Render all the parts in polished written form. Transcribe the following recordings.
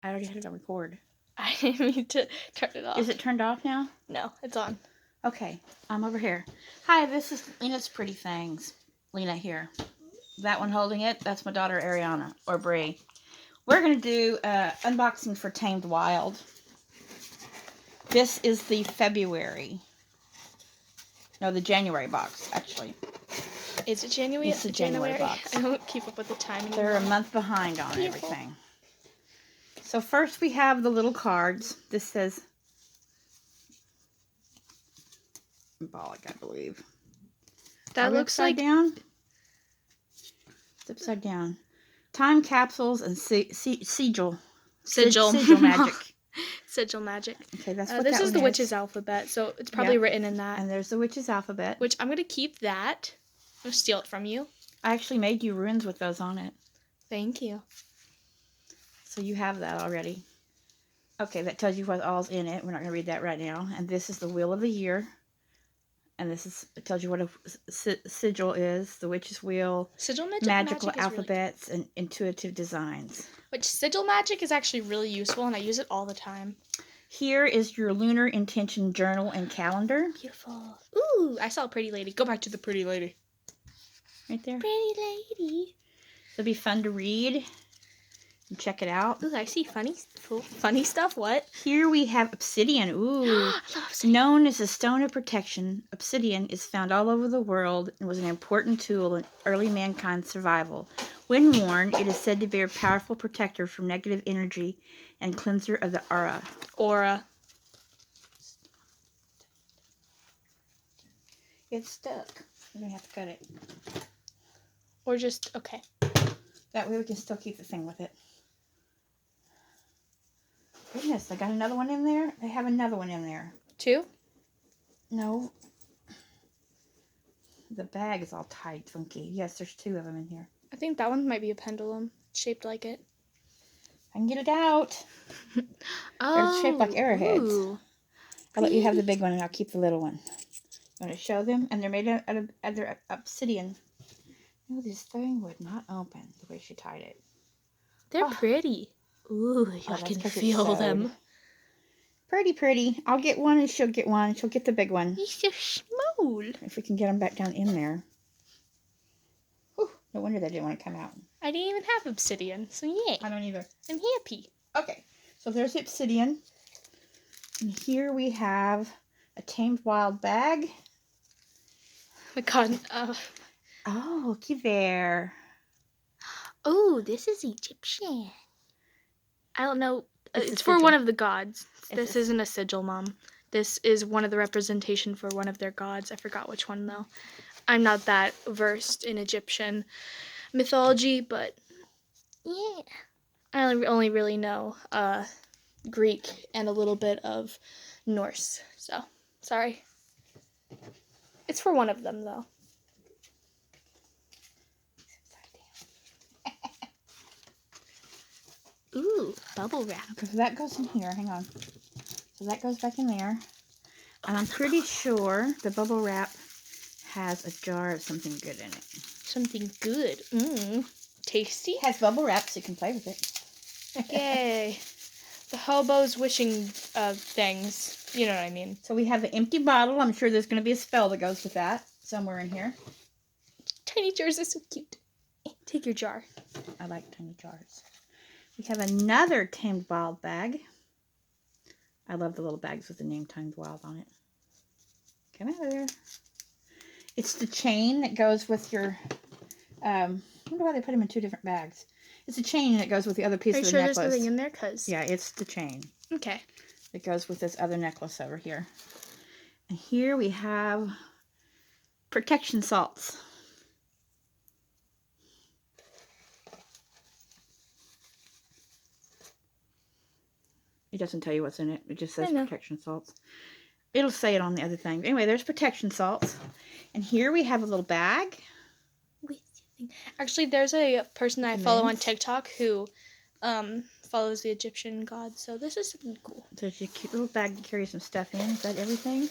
I already had it on record. I didn't mean to turn it off. Is it turned off now? No, it's on. Okay, I'm over here. Hi, this is Lena's Pretty Things. Lena here. That one holding it, that's my daughter Ariana, or Brie. We're going to do unboxing for Tamed Wild. This is the the January box, actually. Is it January? It's the January box. I don't keep up with the time anymore. They're a month behind on everything. So first we have the little cards. This says symbolic, I believe. That looks upside like down. It's upside down. Time capsules and sigil magic. Sigil magic. Okay, that's what this that is one the witch's alphabet, so it's probably written in that. And there's the witch's alphabet. Which I'm gonna keep that. I'm gonna steal it from you. I actually made you runes with those on it. Thank you. So you have that already. Okay, that tells you what all's in it. We're not going to read that right now. And this is the Wheel of the Year. And it tells you what a sigil is, the witch's wheel, Sigil magical alphabets, and intuitive designs. Which sigil magic is actually really useful, and I use it all the time. Here is your lunar intention journal and calendar. Beautiful. Ooh, I saw a pretty lady. Go back to the pretty lady. Right there. Pretty lady. It'll be fun to read. And check it out. Ooh, I see funny stuff. What? Here we have obsidian. Ooh. I love obsidian. Known as a stone of protection, obsidian is found all over the world and was an important tool in early mankind's survival. When worn, it is said to be a powerful protector from negative energy and cleanser of the aura. It's stuck. We're going to have to cut it. Or just, okay. That way we can still keep the thing with it. Goodness, I got another one in there. They have another one in there. 2? No. The bag is all tied, funky. Yes, there's 2 of them in here. I think that one might be a pendulum. It's shaped like it. I can get it out. Oh. They're shaped like arrowheads. Ooh. I'll let you have the big one and I'll keep the little one. I'm going to show them. And they're made out of obsidian. Oh, this thing would not open the way she tied it. They're pretty. Ooh, I can feel them. Pretty. I'll get one and she'll get one. She'll get the big one. He's so small. If we can get them back down in there. Whew, no wonder they didn't want to come out. I didn't even have obsidian, so yeah. I don't either. I'm happy. Okay, so there's the obsidian. And here we have a Tamed Wild bag. My God. Oh, looky there. Oh, this is Egyptian. I don't know. It's for sigil. one of the gods. This isn't a sigil, Mom. This is one of the representation for one of their gods. I forgot which one, though. I'm not that versed in Egyptian mythology, but yeah. I only really know Greek and a little bit of Norse. So, sorry. It's for one of them, though. Ooh, bubble wrap. So that goes in here. Hang on. So that goes back in there. And I'm pretty sure the bubble wrap has a jar of something good in it. Something good. Tasty. It has bubble wrap so you can play with it. Yay. The hobo's wishing things. You know what I mean. So we have the empty bottle. I'm sure there's going to be a spell that goes with that somewhere in here. Tiny jars are so cute. Take your jar. I like tiny jars. We have another Tamed Wild bag. I love the little bags with the name Tamed Wild on it. Come out of there. It's the chain that goes with your... I wonder why they put them in 2 different bags. It's a chain that goes with the other piece of the necklace. There's nothing in there? Yeah, it's the chain. Okay. It goes with this other necklace over here. And here we have protection salts. It doesn't tell you what's in it. It just says protection salts. It'll say it on the other thing. Anyway, there's protection salts. And here we have a little bag. Actually, there's a person that I follow on TikTok who follows the Egyptian gods. So this is something cool. There's a cute little bag to carry some stuff in. Is that everything?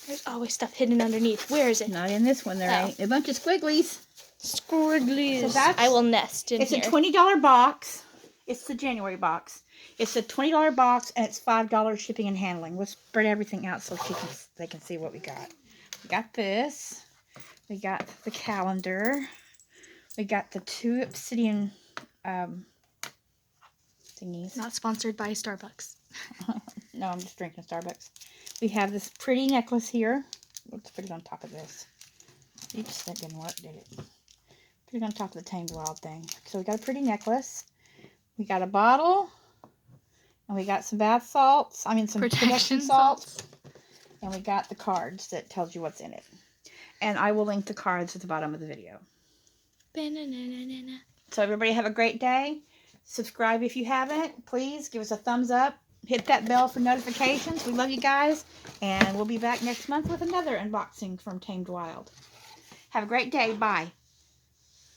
There's always stuff hidden underneath. Where is it? Not in this one. There ain't. A bunch of squigglies. Squigglies. So I will nest in here. It's a $20 box. It's the January box. It's a $20 box, and it's $5 shipping and handling. We'll spread everything out so they can see what we got. We got this. We got the calendar. We got the 2 obsidian thingies. Not sponsored by Starbucks. No, I'm just drinking Starbucks. We have this pretty necklace here. Let's put it on top of this. Oops, that didn't work, did it? Put it on top of the Tamed Wild thing. So we got a pretty necklace. We got a bottle. And we got some bath salts. I mean, some protection salts. And we got the cards that tells you what's in it. And I will link the cards at the bottom of the video. So everybody have a great day. Subscribe if you haven't. Please give us a thumbs up. Hit that bell for notifications. We love you guys. And we'll be back next month with another unboxing from Tamed Wild. Have a great day. Bye.